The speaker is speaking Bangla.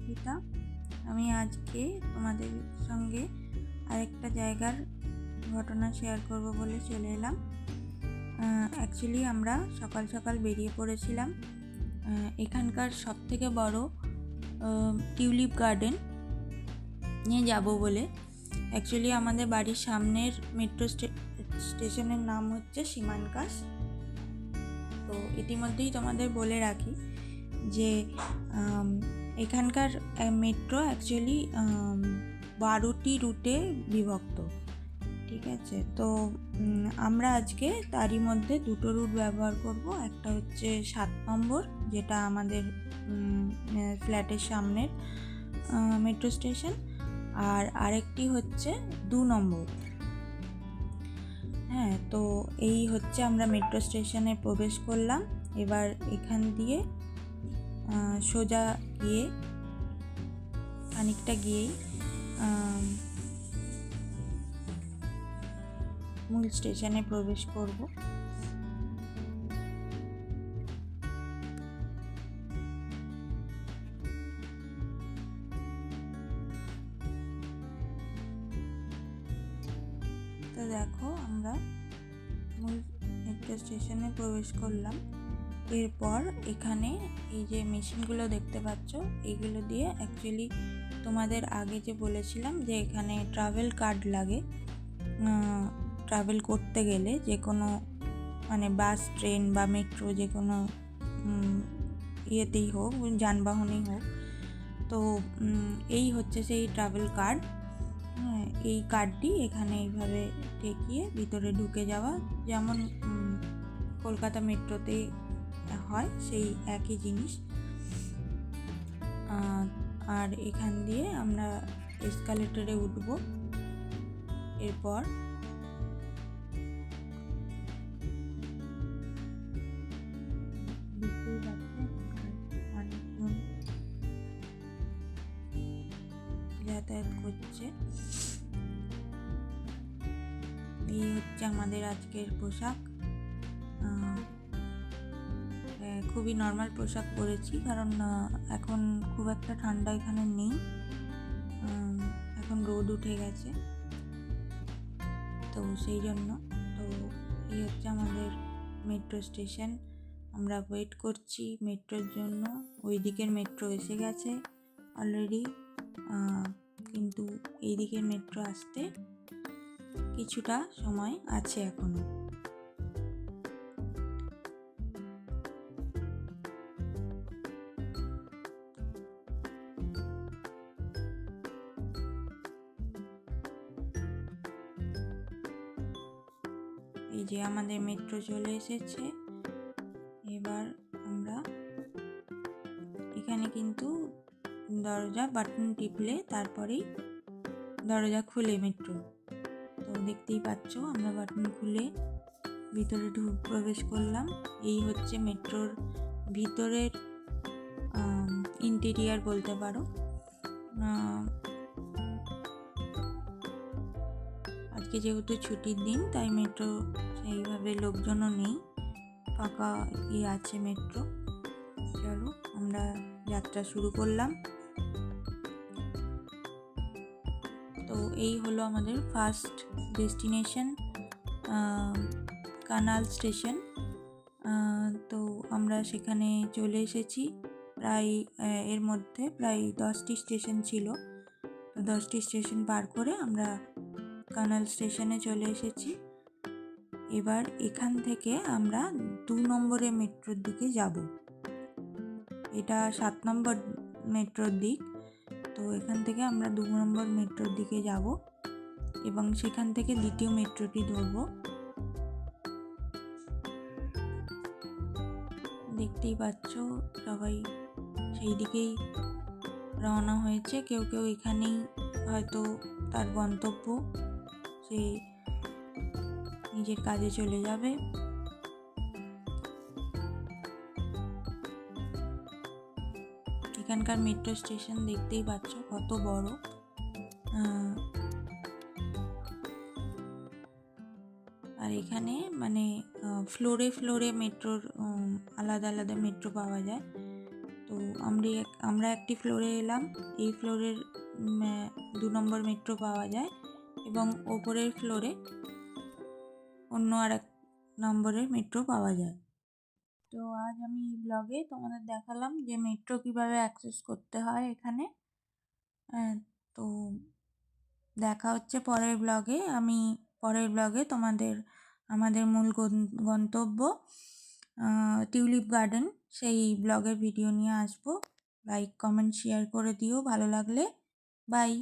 অঙ্কিতা। আমি আজকে তোমাদের সঙ্গে আরেকটা জায়গার ঘটনা শেয়ার করব বলে চলে এলাম। অ্যাকচুয়ালি আমরা সকাল সকাল বেরিয়ে পড়েছিলাম এখানকার সবথেকে বড় টিউলিপ গার্ডেন নিয়ে যাব বলে। অ্যাকচুয়ালি আমাদের বাড়ির সামনের মেট্রো স্টেশনের নাম হচ্ছে সীমানকাস। তো ইতিমধ্যেই তোমাদের বলে রাখি যে এখানকার মেট্রো অ্যাকচুয়ালি 12টি রুটে বিভক্ত, ঠিক আছে। তো আমরা আজকে তারই মধ্যে দুটো রুট ব্যবহার করব। একটা হচ্ছে 7 নম্বর, যেটা আমাদের ফ্ল্যাটের সামনের মেট্রো স্টেশন, আর আরেকটি হচ্ছে 2 নম্বর। হ্যাঁ, তো এই হচ্ছে আমরা মেট্রো স্টেশনে প্রবেশ করলাম। এবার এখান দিয়ে সোজা গিয়ে খানিকটা গিয়েই মূল স্টেশনে প্রবেশ করব। তো দেখো, আমরা মূল মেট্রো স্টেশনে প্রবেশ করলাম। এরপর এখানে এই যে মেশিনগুলো দেখতে পাচ্ছ, এগুলো দিয়ে অ্যাকচুয়ালি তোমাদের আগে যে বলেছিলাম যে এখানে ট্রাভেল কার্ড লাগে ট্রাভেল করতে গেলে, যে কোনো মানে বাস, ট্রেন বা মেট্রো, যে কোনো ইয়েতেই হোক, যানবাহনেই হোক। তো এই হচ্ছে সেই ট্রাভেল কার্ড। এই কার্ডটি এখানে এইভাবে ঠেকিয়ে ভিতরে ঢুকে যাওয়া, যেমন কলকাতা মেট্রোতে হয় সেই একই জিনিস। আর এখান দিয়ে আমরা এসকালেটরে উঠব। এরপর অনেকজন যাতায়াত করছে। এই হচ্ছে আমাদের আজকের পোশাক। খুবই নর্মাল পোশাক পরেছি, কারণ এখন খুব একটা ঠান্ডা এখানে নেই, এখন রোদ উঠে গেছে, তো সেই জন্য। তো এই হচ্ছে আমাদের মেট্রো স্টেশন। আমরা ওয়েট করছি মেট্রোর জন্য। ওই দিকের মেট্রো এসে গেছে অলরেডি, কিন্তু এই দিকের মেট্রো আসতে কিছুটা সময় আছে এখনো। এই যে আমাদের মেট্রো চলে এসেছে। এবার আমরা এখানে কিন্তু দরজা বাটন টিপলে তারপরেই দরজা খুলে মেট্রো। তো দেখতেই পাচ্ছ, আমরা বাটন খুলে ভিতরে প্রবেশ করলাম। এই হচ্ছে মেট্রোর ভিতরের ইন্টেরিয়ার বলতে পারো। আজকে যেহেতু ছুটির দিন, তাই মেট্রো সেইভাবে লোকজনও নেই, ফাঁকা আছে মেট্রো। চলো, আমরা যাত্রা শুরু করলাম। তো এই হলো আমাদের ফার্স্ট ডেস্টিনেশন, কানাল স্টেশন। তো আমরা সেখানে চলে এসেছি। প্রায় এর মধ্যে প্রায় 10টি স্টেশন ছিল। তো 10টি স্টেশন পার করে আমরা কানাল স্টেশনে চলে এসেছি। এবার এখান থেকে আমরা 2 নম্বরের মেট্রোর দিকে যাব। এটা 7 নম্বর মেট্রোর দিক। তো এখান থেকে আমরা 2 নম্বর মেট্রোর দিকে যাব এবং সেখান থেকে দ্বিতীয় মেট্রোটি ধরব। দেখতেই পাচ্ছ, সবাই সেই দিকেই রওনা হয়েছে। কেউ কেউ এখানেই হয়তো তার গন্তব্য, সে নিজের কাজে চলে যাবে। এখানকার মেট্রো স্টেশন দেখতেই পাচ্ছ কত বড়। আর এখানে মানে ফ্লোরে ফ্লোরে মেট্রোর আলাদা আলাদা মেট্রো পাওয়া যায়। তো তো আমরা একটি ফ্লোরে এলাম। এই ফ্লোরের 2 নম্বর মেট্রো পাওয়া যায় এবং ওপরের ফ্লোরে অন্য আরেক নম্বরের মেট্রো পাওয়া যায়। তো আজ আমি এই ব্লগে তোমাদের দেখালাম যে মেট্রো কীভাবে অ্যাক্সেস করতে হয় এখানে। তো দেখা হচ্ছে পরের ব্লগে। আমি পরের ব্লগে তোমাদের আমাদের মূল গন্তব্য টিউলিপ গার্ডেন সেই ব্লগের ভিডিও নিয়ে আসবো। লাইক কমেন্ট শেয়ার করে দিও ভালো লাগলে। বাই।